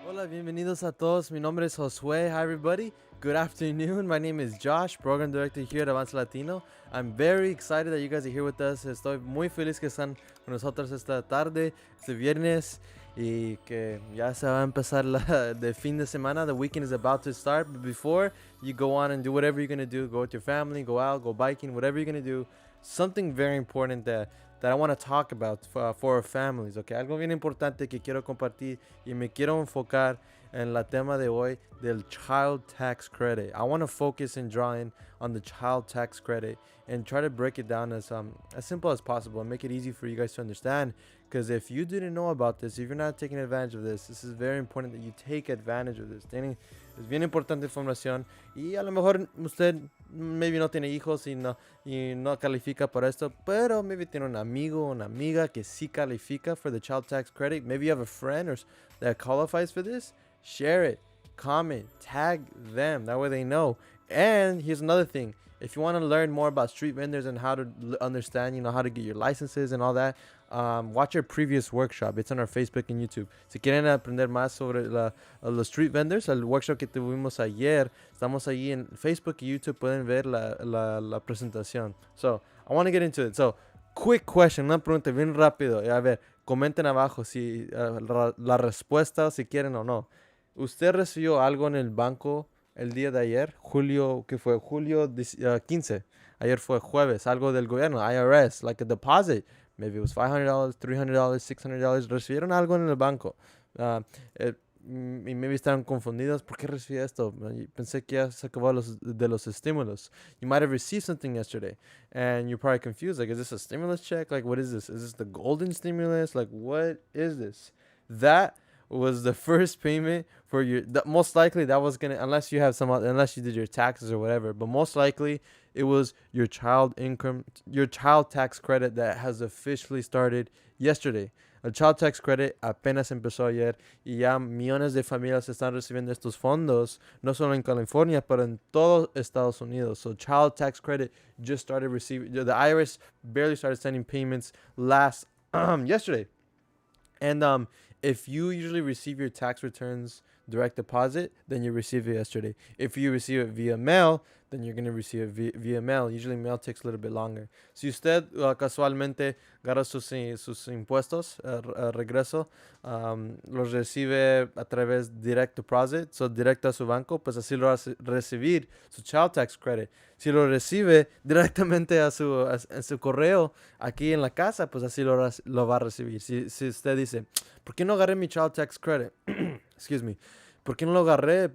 Hola, bienvenidos a todos. Mi nombre es Josué. Hi, everybody. Good afternoon. My name is Josh, Program Director here at Avance Latino. I'm very excited that you guys are here with us. Estoy muy feliz que están con nosotros esta tarde, este viernes, y que ya se va a empezar the fin de semana. The weekend is about to start. But before you go on and do whatever you're going to do, go with your family, go out, go biking, whatever you're going to do, something very important that I want to talk about for our families, okay? Algo bien importante que quiero compartir y me quiero enfocar en la tema de hoy del child tax credit. I want to focus and draw in on the child tax credit and try to break it down as simple as possible and make it easy for you guys to understand. Because if you didn't know about this, if you're not taking advantage of this is very important that you take advantage of this. Es bien importante información y a lo mejor usted maybe no tiene hijos y no califica para esto, pero maybe tiene un amigo o una amiga que sí califica for the child tax credit. Maybe you have a friend that qualifies for this. Share it, comment, tag them. That way they know. And here's another thing. If you want to learn more about street vendors and how to understand, how to get your licenses and all that, watch our previous workshop. It's on our Facebook and YouTube. Si quieren aprender más sobre los street vendors, el workshop que tuvimos ayer, estamos allí en Facebook y YouTube. Pueden ver la presentación. So, I want to get into it. So, quick question, una pregunta bien rápido. A ver, comenten abajo si la respuesta, si quieren o no. ¿Usted recibió algo en el banco el día de ayer? ¿Qué fue? Julio 15. Ayer fue jueves, algo del gobierno, IRS, like a deposit. Maybe it was $500, $300, $600. ¿Recibieron algo en el banco? Y maybe estaban confundidos. ¿Por qué recibí esto? Pensé que ya se acabó de los estímulos. You might have received something yesterday and you're probably confused. Like, is this a stimulus check? Like, what is this? Is this the golden stimulus? Like, what is this? That was the first payment for most likely that was gonna, unless you did your taxes or whatever, but most likely it was your child tax credit that has officially started yesterday. El child tax credit apenas empezó ayer y ya millones de familias están recibiendo estos fondos, no solo en California, pero en todo Estados Unidos. So child tax credit just started receiving, the IRS barely started sending payments yesterday. And if you usually receive your tax returns direct deposit, then you receive it yesterday. If you receive it via mail, then you're going to receive it via mail. Usually mail takes a little bit longer. Si usted casualmente agarra sus impuestos, regreso, los recibe a través direct deposit, so directo a su banco, pues así lo va a recibir su child tax credit. Si lo recibe directamente a su correo aquí en la casa, pues así lo va a recibir. Si usted dice, ¿por qué no agarré mi child tax credit? Excuse me. ¿Por qué no lo agarré?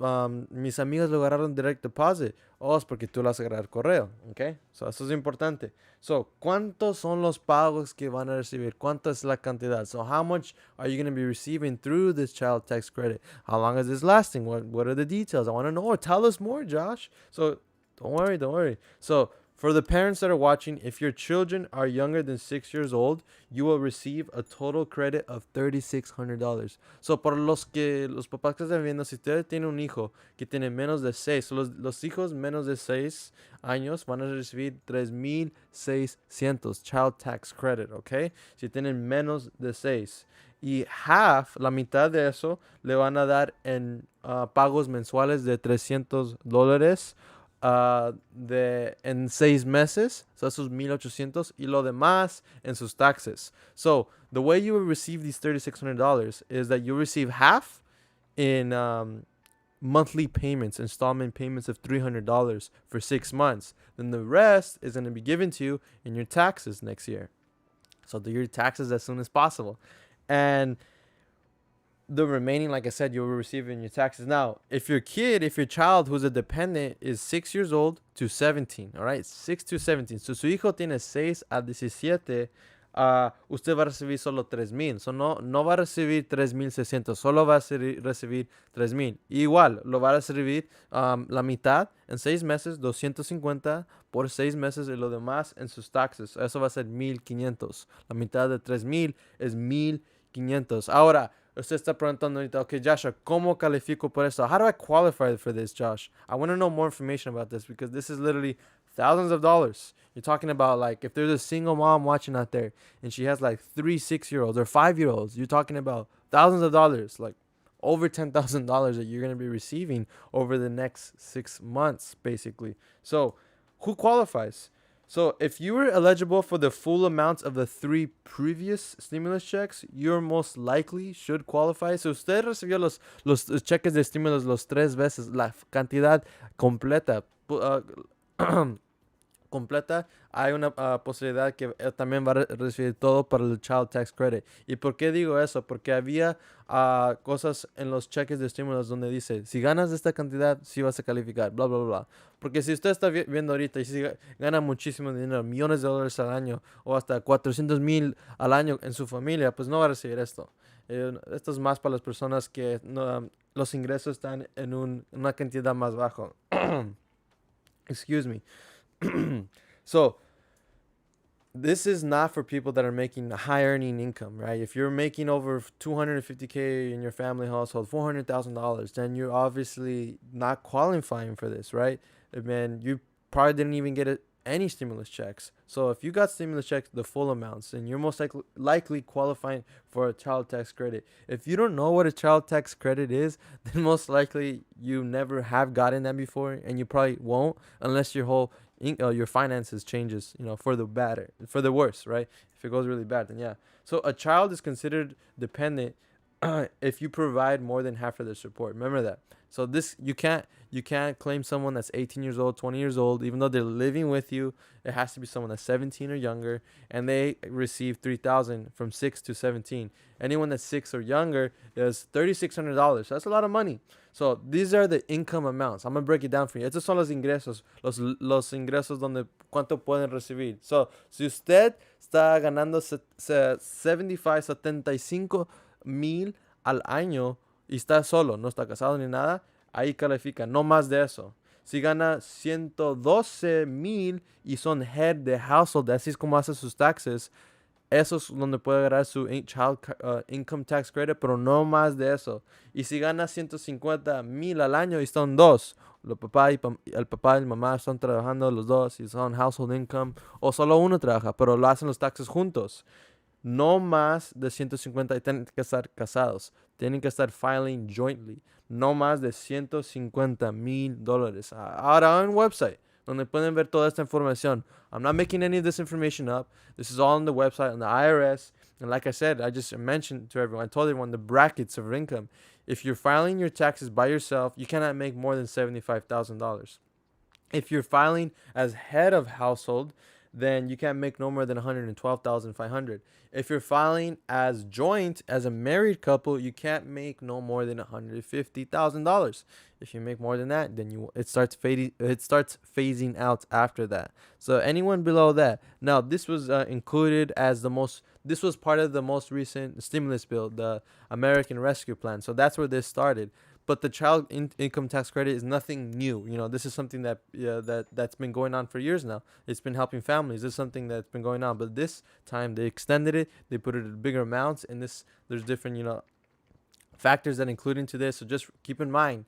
Mis amigos lo agarraron direct deposit. Es porque tú lo vas a agarrar correo. ¿Ok? So, eso es importante. So, ¿cuántos son los pagos que van a recibir? ¿Cuánta es la cantidad? So, how much are you going to be receiving through this child tax credit? How long is this lasting? What are the details? I want to know. Tell us more, Josh. So, don't worry. So, for the parents that are watching, if your children are younger than 6 years old, you will receive a total credit of $3,600. So, por los papás que están viendo, si usted tiene un hijo que tiene menos de 6, los hijos menos de 6 años van a recibir 3,600 child tax credit, ¿ok? Si tienen menos de 6. Y la mitad de eso, le van a dar en pagos mensuales de $300 en 6 meses, so esos 1,800, y lo demás en sus taxes. So the way you will receive these $3,600 is that you receive half in monthly payments, installment payments of $300 for 6 months. Then the rest is going to be given to you in your taxes next year. So do your taxes as soon as possible. And the remaining, like I said, you will receive in your taxes. Now, if your child who's a dependent is 6 years old to 17, all right, 6 to 17. So su hijo tiene 6 a 17, usted va a recibir solo 3,000. So no va a recibir 3,600, solo va a recibir 3,000. Igual, lo va a recibir la mitad en 6 meses, 250 por 6 meses y lo demás en sus taxes. Eso va a ser 1,500. La mitad de 3,000 es 1,500. Ahora, usted está preguntando ahorita, okay, Joshua, ¿cómo califico por esto? How do I qualify for this, Josh? I want to know more information about this because this is literally thousands of dollars. You're talking about, like, if there's a single mom watching out there and she has like 3 6-year-olds or 5-year-olds, you're talking about thousands of dollars. Like, over $10,000 that you're going to be receiving over the next 6 months, basically. So, who qualifies? So, if you were eligible for the full amounts of the 3 previous stimulus checks, you're most likely should qualify. Si usted recibió los cheques de estímulos los 3 veces, la cantidad completa, completa, hay una posibilidad que también va a recibir todo para el Child Tax Credit. ¿Y por qué digo eso? Porque había cosas en los cheques de estímulos donde dice, si ganas esta cantidad, sí vas a calificar, bla, bla, bla. Porque si usted está viendo ahorita y si gana muchísimo dinero, millones de dólares al año o hasta 400,000 al año en su familia, pues no va a recibir esto. Esto es más para las personas que los ingresos están en una cantidad más bajo. Excuse me. So this is not for people that are making a high earning income, right? If you're making over 250K in your family household, $400,000, then you're obviously not qualifying for this, right? And you probably didn't even get any stimulus checks. So if you got stimulus checks, the full amounts, then you're most likely qualifying for a child tax credit. If you don't know what a child tax credit is, then most likely you never have gotten that before, and you probably won't unless your finances changes, for the worse, right? If it goes really bad, then yeah. So a child is considered dependent if you provide more than half of their support. Remember that. So this you can't claim someone that's 18 years old, 20 years old, even though they're living with you. It has to be someone that's 17 or younger, and they receive $3,000 from 6 to 17. Anyone that's 6 or younger is $3,600. That's a lot of money. So these are the income amounts. I'm gonna break it down for you. Estos son los ingresos, los ingresos donde cuánto pueden recibir. So si usted está ganando 75,000 al año y está solo, no está casado ni nada, ahí califica, no más de eso. Si gana 112,000 y son head de household, así es como hace sus taxes, eso es donde puede ganar su child income tax credit, pero no más de eso. Y si gana 150,000 al año y son dos, el papá y la mamá están trabajando los dos y son household income, o solo uno trabaja, pero lo hacen los taxes juntos. No más de 150 y tienen que estar casados. Tienen que estar filing jointly. No más de $150,000. Ahora hay un website donde pueden ver toda esta información. I'm not making any of this information up. This is all on the website, on the IRS. And like I said, I just mentioned to everyone, I told everyone the brackets of income. If you're filing your taxes by yourself, you cannot make more than $75,000. If you're filing as head of household, then you can't make no more than $112,500. If you're filing as joint, as a married couple, you can't make no more than $150,000. If you make more than that, then it starts phasing out after that. So anyone below that. Now, this was included as this was part of the most recent stimulus bill, the American Rescue Plan. So that's where this started. But the child income tax credit is nothing new. This is something that's been going on for years now. It's been helping families. This is something that's been going on. But this time they extended it. They put it at bigger amounts. And there's different, factors that include into this. So just keep in mind,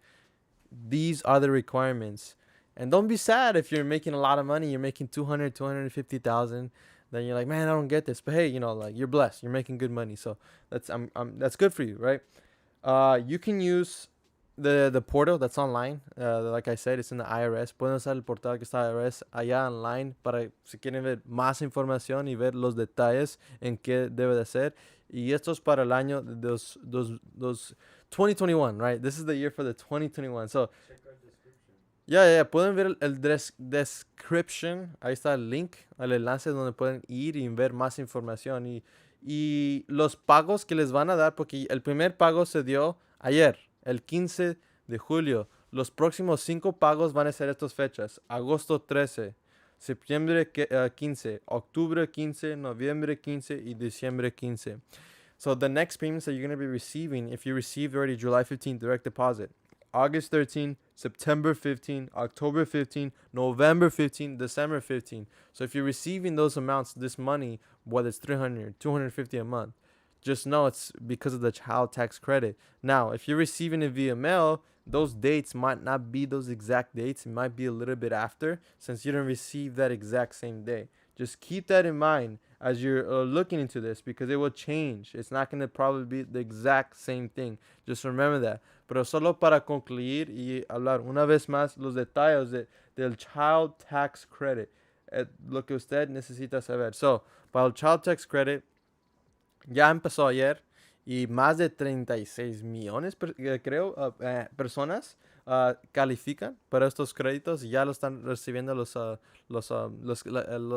these are the requirements. And don't be sad if you're making a lot of money. You're making 250,000. Then you're like, man, I don't get this. But hey, you're blessed. You're making good money. So that's good for you, right? You can use the portal that's online. Like I said, it's in the IRS. Pueden usar el portal que está IRS allá online para si quieren ver más información y ver los detalles en qué debe de hacer. Y esto es para el año de 2021, right? This is the year for the 2021. So check our description. Yeah. Pueden ver el description. Ahí está el link, el enlace donde pueden ir y ver más información. Y los pagos que les van a dar, porque el primer pago se dio ayer, el 15 de julio. Los próximos 5 pagos van a ser estas fechas: agosto 13, septiembre 15, octubre 15, noviembre 15 y diciembre 15. So the next payments that you're going to be receiving, if you received already July 15 direct deposit, August 13, September 15, October 15, November 15, December 15. So if you're receiving those amounts, this money, whether it's $300, $250 a month, just know it's because of the child tax credit. Now, if you're receiving it via mail, those dates might not be those exact dates. It might be a little bit after, since you didn't receive that exact same day. Just keep that in mind as you're looking into this, because it will change. It's not going to probably be the exact same thing. Just remember that. Pero solo para concluir y hablar una vez más los detalles del Child Tax Credit. Lo que usted necesita saber. So, para el Child Tax Credit, ya empezó ayer y más de 36 millones, creo, personas califican para estos créditos y ya lo están recibiendo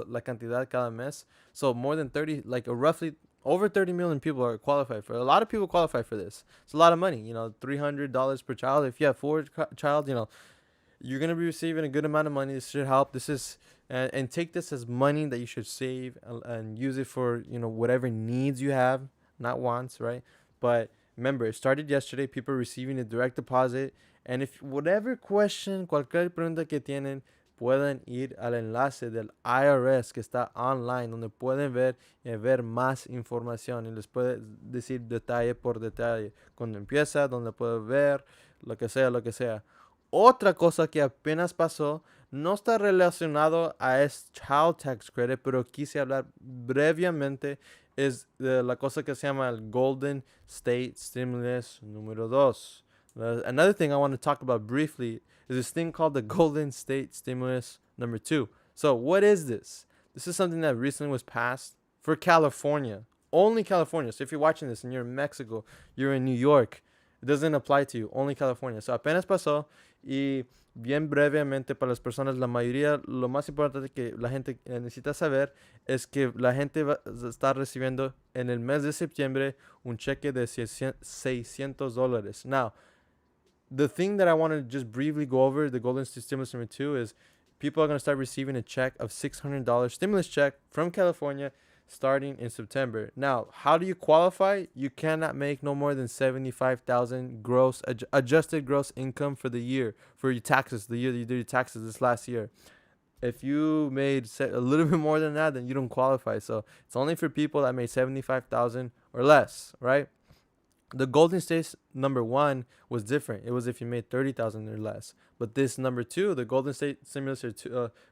la cantidad cada mes. So more than 30, like roughly over 30 million people are qualified for. A lot of people qualify for this. It's a lot of money, $300 per child. If you have four child, you're gonna be receiving a good amount of money. This should help. This is and take this as money that you should save and use it for whatever needs you have, not wants, right? But remember, it started yesterday. People are receiving a direct deposit, and if whatever question, cualquier pregunta que tienen, pueden ir al enlace del IRS que está online, donde pueden ver más información y les puede decir detalle por detalle cuando empieza, donde pueden ver lo que sea, lo que sea. Otra cosa que apenas pasó no está relacionado a este Child Tax Credit, pero quise hablar brevemente, es de la cosa que se llama el Golden State Stimulus número 2. Another thing I want to talk about briefly is this thing called the Golden State Stimulus number 2. So what is this? This is something that recently was passed for California. Only California. So if you're watching this and you're in Mexico, you're in New York, it doesn't apply to you. Only California. So apenas pasó. Y bien brevemente para las personas, la mayoría, lo más importante que la gente necesita saber es que la gente va a estar recibiendo en el mes de septiembre un cheque de $600. Now, the thing that I want to just briefly go over, the Golden State Stimulus number 2, is people are going to start receiving a check of $600 stimulus check from California starting in September. Now, how do you qualify? You cannot make no more than $75,000 gross adjusted gross income for the year for your taxes. The year that you did your taxes this last year. If you made a little bit more than that, then you don't qualify. So it's only for people that made $75,000 or less, right? The Golden State number 1 was different. It was if you made $30,000 or less. But this number 2, the Golden State Stimulus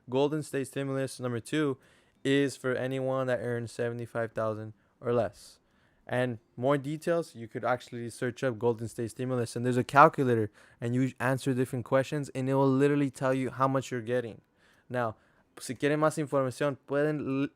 Golden State Stimulus number 2, is for anyone that earns $75,000 or less. And more details, you could actually search up Golden State Stimulus, and there's a calculator, and you answer different questions, and it will literally tell you how much you're getting. Now, si quieren más información, pueden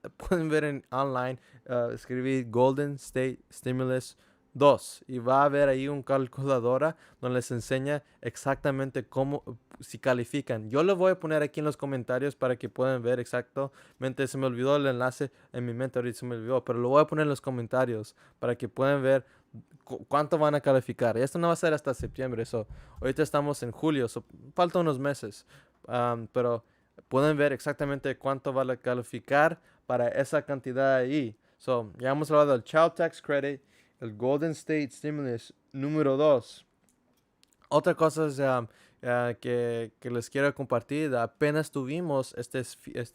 ver online, escribir Golden State Stimulus 2 y va a haber ahí un calculadora donde les enseña exactamente cómo, si califican. Yo lo voy a poner aquí en los comentarios para que puedan ver exactamente. Se me olvidó el enlace en mi mente, ahorita se me olvidó, pero lo voy a poner en los comentarios para que puedan ver cuánto van a calificar. Y esto no va a ser hasta septiembre, ahorita estamos en julio, faltan unos meses, pero pueden ver exactamente cuánto va a calificar para esa cantidad ahí. Ya hemos hablado del Child Tax Credit, el Golden State Stimulus número 2. Otra cosa es, que les quiero compartir. Apenas tuvimos este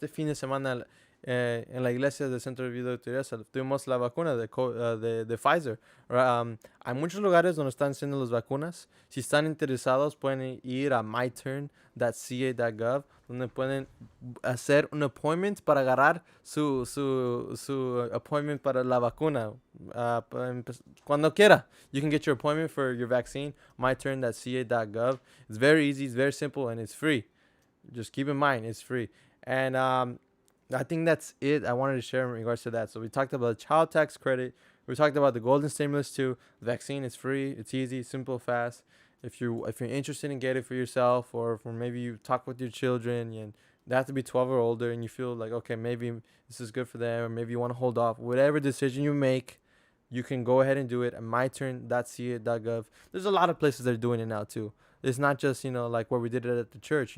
fin de semana en la iglesia del Centro de Vida de Teresa. Tuvimos la vacuna de Pfizer. Hay muchos lugares donde están haciendo las vacunas. Si están interesados, pueden ir a myturn.ca.gov, donde pueden hacer un appointment para agarrar su appointment para la vacuna. Cuando quiera, you can get your appointment for your vaccine. myturn.ca.gov. It's very easy, it's very simple, and it's free. Just keep in mind, it's free. And I think that's it I wanted to share in regards to that. So we talked about the child tax credit. We talked about the Golden Stimulus too. The vaccine is free. It's easy, simple, fast. If you're interested in getting it for yourself, or for maybe you talk with your children and they have to be 12 or older, and you feel like, okay, maybe this is good for them, or maybe you want to hold off. Whatever decision you make, you can go ahead and do it at myturn.ca.gov. There's a lot of places that are doing it now too. It's not just, like where we did it at the church.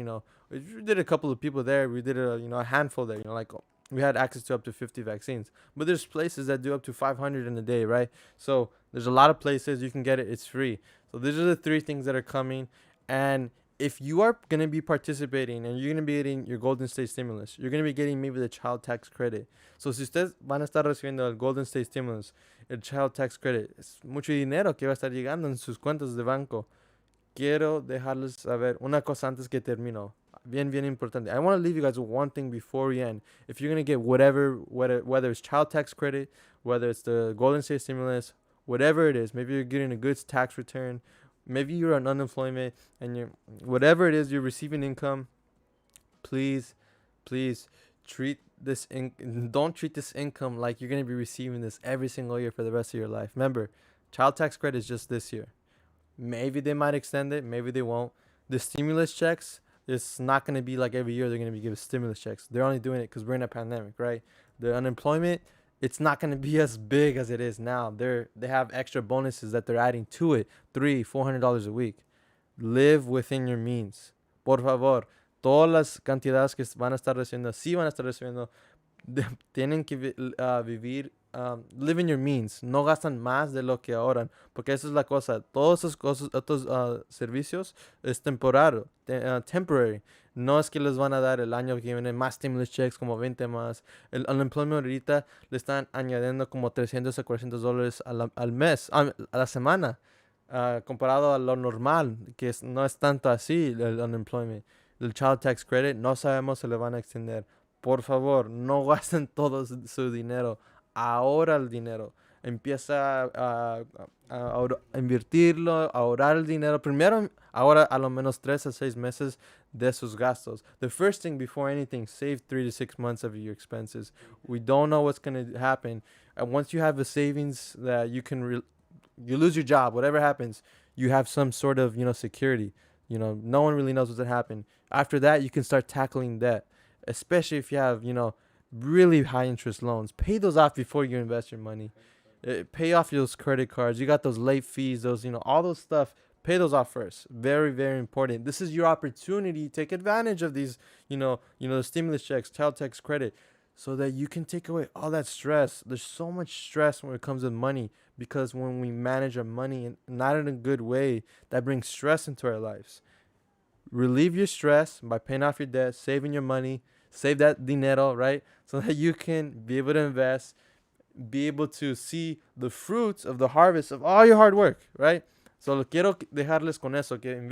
We did a couple of people there. We did a handful there. Like we had access to up to 50 vaccines. But there's places that do up to 500 in a day, right? So there's a lot of places you can get it. It's free. So these are the 3 things that are coming. And if you are going to be participating and you're going to be getting your Golden State Stimulus, you're going to be getting maybe the Child Tax Credit. So si ustedes van a estar recibiendo el Golden State Stimulus, el Child Tax Credit, es mucho dinero que va a estar llegando en sus cuentas de banco. Quiero dejarles saber una cosa antes que termino. bien, bien importante. I want to leave you guys with one thing before we end. If you're going to get whether it's child tax credit, whether it's the Golden State stimulus, whatever it is, maybe you're getting a good tax return, maybe you're on unemployment, and whatever it is, you're receiving income, please, please don't treat this income like you're going to be receiving this every single year for the rest of your life. Remember, child tax credit is just this year. Maybe they might extend it, maybe they won't. The stimulus checks, it's not going to be like every year they're going to be giving stimulus checks. They're only doing it because we're in a pandemic, right? The unemployment, it's not going to be as big as it is now. They have extra bonuses that they're adding to it, $300-$400 a week. Live within your means. Por favor, todas las cantidades que van a estar recibiendo, sí van a estar recibiendo, tienen que vivir, live in your means. No gastan más de lo que ahorran, porque esa es la cosa. Todos esos otros servicios es temporary. No es que les van a dar el año que viene más stimulus checks, como 20 más. El unemployment ahorita le están añadiendo como $300 a $400 al mes, a la semana, comparado a lo normal, que no es tanto así el unemployment. El child tax credit no sabemos si le van a extender. Por favor, no gasten todo su dinero. Ahorra el dinero. Empieza a invertirlo, a ahorrar el dinero. Primero, ahora a lo menos 3 a 6 meses de sus gastos. The first thing before anything, save 3 to 6 months of your expenses. We don't know what's going to happen. And once you have a savings that you can, you lose your job, whatever happens, you have some sort of, security. No one really knows what's going to happen. After that, you can start tackling debt, especially if you have, really high interest loans. Pay those off before you invest your money. Pay off those credit cards. You got those late fees, those, all those stuff. Pay those off first. Very, very important. This is your opportunity. Take advantage of these, the stimulus checks, child tax credit, so that you can take away all that stress. There's so much stress when it comes to money, because when we manage our money and not in a good way, that brings stress into our lives. Relieve your stress by paying off your debt, saving your money, save that dinero, right? So that you can be able to invest, be able to see the fruits of the harvest of all your hard work, right? Solo quiero dejarles con eso, que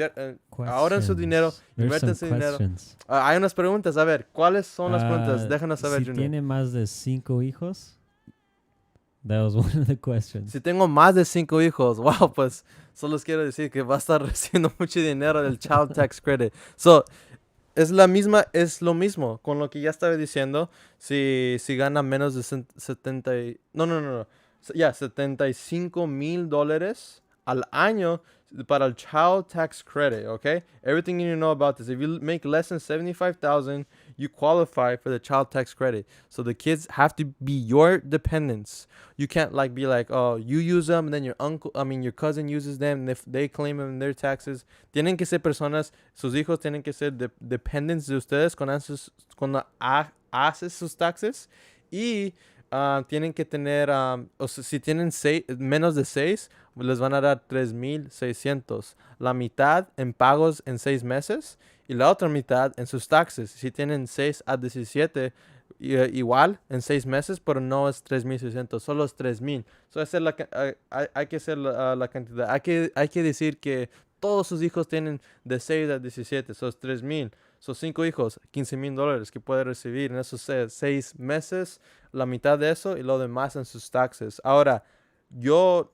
ahorren su dinero, invierten su dinero. Hay unas preguntas, a ver, ¿cuáles son las preguntas? Déjanos saber, si Junior. ¿Tiene más de 5 hijos? That was one of the questions. Si tengo más de 5 hijos, wow, pues solo les quiero decir que va a estar recibiendo mucho dinero del child tax credit. So, es lo mismo con lo que ya estaba diciendo. Si gana menos de $75,000 al año para el child tax credit, okay? Everything you need to know about this. If you make less than $75,000, you qualify for the child tax credit. So the kids have to be your dependents. You can't be like, oh, you use them, and then your cousin uses them, and if they claim them in their taxes. Tienen que ser personas, sus hijos tienen que ser dependents de ustedes cuando haces sus taxes. Y tienen que tener, si tienen menos de 6, les van a dar $3,600. La mitad en pagos en 6 meses y la otra mitad en sus taxes. Si tienen 6 a 17, igual en 6 meses, pero no es $3,600, solo es $3,000. So, hay que hacer la cantidad. Hay que decir que todos sus hijos tienen de 6 a 17, eso es $3,000. Son 5 hijos, $15,000 que puede recibir en esos 6 meses, la mitad de eso y lo demás en sus taxes. Ahora, yo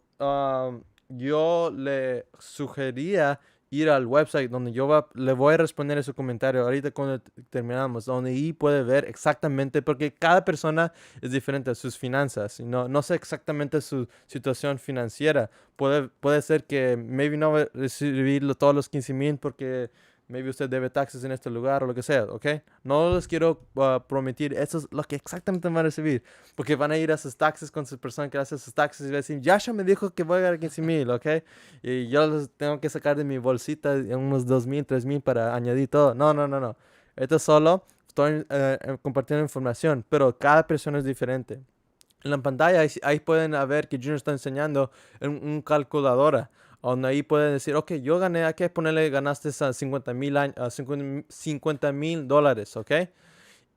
le sugería ir al website donde le voy a responder ese comentario ahorita cuando terminamos, donde ahí puede ver exactamente, porque cada persona es diferente a sus finanzas, no sé exactamente su situación financiera. Puede ser que maybe no va a recibir todos los 15,000 porque maybe usted debe taxes en este lugar o lo que sea, ¿ok? No les quiero prometer, eso es lo que exactamente van a recibir, porque van a ir a sus taxes con su persona que hace sus taxes y va a decir, Yasha me dijo que voy a ganar 15,000, ¿ok? Y yo los tengo que sacar de mi bolsita unos 2,000, 3,000 para añadir todo. No. Esto es solo, estoy compartiendo información, pero cada persona es diferente. En la pantalla ahí pueden ver que Junior está enseñando una calculadora, donde ahí pueden decir, ok, yo gané, hay que ponerle, ganaste a $50,000, ok.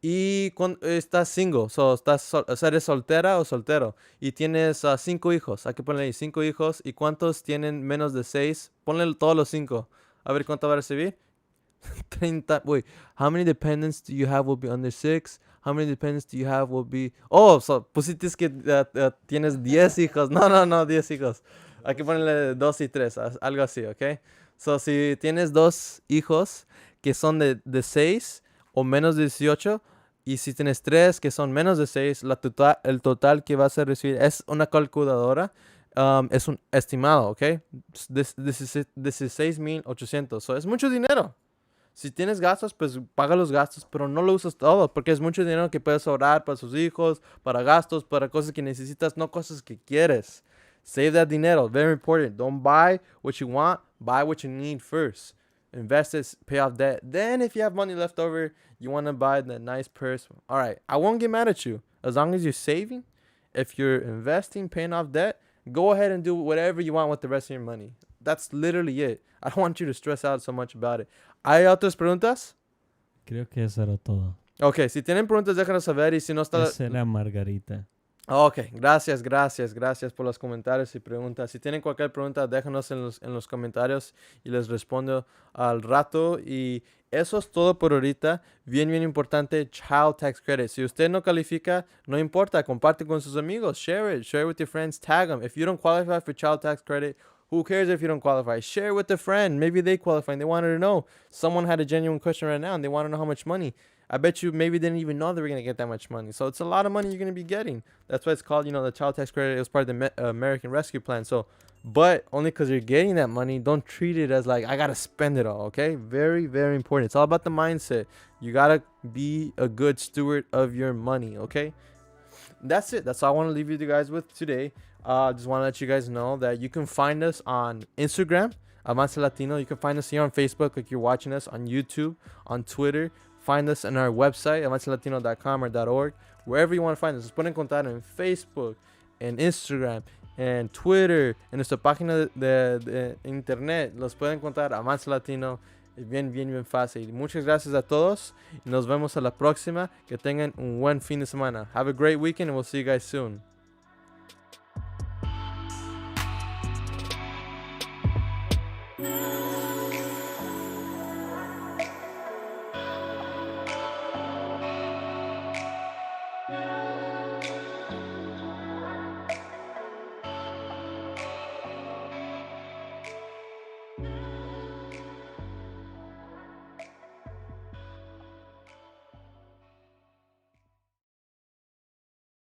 Y cuando estás single, eres soltera o soltero, y tienes 5 hijos, hay que ponerle ahí 5 hijos, y cuántos tienen menos de 6, ponle todos los 5, a ver cuánto va a recibir. 30, wait, how many dependents do you have will be under 6? How many dependents do you have will be... Oh, so pusiste que tienes 10 hijos. No, no, no, 10 hijos. Hay que ponerle 2 y 3, algo así, ¿ok? So, si tienes 2 hijos que son de 6 o menos de 18, y si tienes 3 que son menos de 6, el total que vas a recibir es una calculadora. Es un estimado, ¿ok? 16,800. So, es mucho dinero. Si tienes gastos, pues paga los gastos, pero no lo usas todo, porque es mucho dinero que puedes ahorrar para sus hijos, para gastos, para cosas que necesitas, no cosas que quieres. Save that dinero. Very important. Don't buy what you want. Buy what you need first. Invest it, pay off debt. Then if you have money left over, you want to buy the nice purse. All right. I won't get mad at you. As long as you're saving, if you're investing, paying off debt, go ahead and do whatever you want with the rest of your money. That's literally it. I don't want you to stress out so much about it. ¿Hay otras preguntas? Creo que eso era todo. Ok, si tienen preguntas, déjanos saber. Y si no está... Esa era Margarita. Ok, gracias por los comentarios y preguntas. Si tienen cualquier pregunta, déjanos en los comentarios y les respondo al rato. Y eso es todo por ahorita. Bien importante, Child Tax Credit. Si usted no califica, no importa, comparte con sus amigos. Share it with your friends, tag them. If you don't qualify for Child Tax Credit, who cares if you don't qualify? Share it with a friend. Maybe they qualify and they wanted to know. Someone had a genuine question right now and they want to know how much money. I bet you maybe didn't even know they were going to get that much money. So it's a lot of money you're going to be getting. That's why it's called, the Child Tax Credit. It was part of the American Rescue Plan. So, but only because you're getting that money, don't treat it as like, I got to spend it all, okay? Very important. It's all about the mindset. You got to be a good steward of your money, okay? That's it. That's all I want to leave you guys with today. Just want to let you guys know that you can find us on Instagram, Avance Latino. You can find us here on Facebook, like you're watching us, on YouTube, on Twitter. Find us on our website, avancelatino.com or .org, wherever you want to find us. Nos pueden encontrar en Facebook, en Instagram, en Twitter, en nuestra página de internet. Los pueden encontrar Avance Latino. Bien fácil. Muchas gracias a todos. Nos vemos a la próxima. Que tengan un buen fin de semana. Have a great weekend and we'll see you guys soon.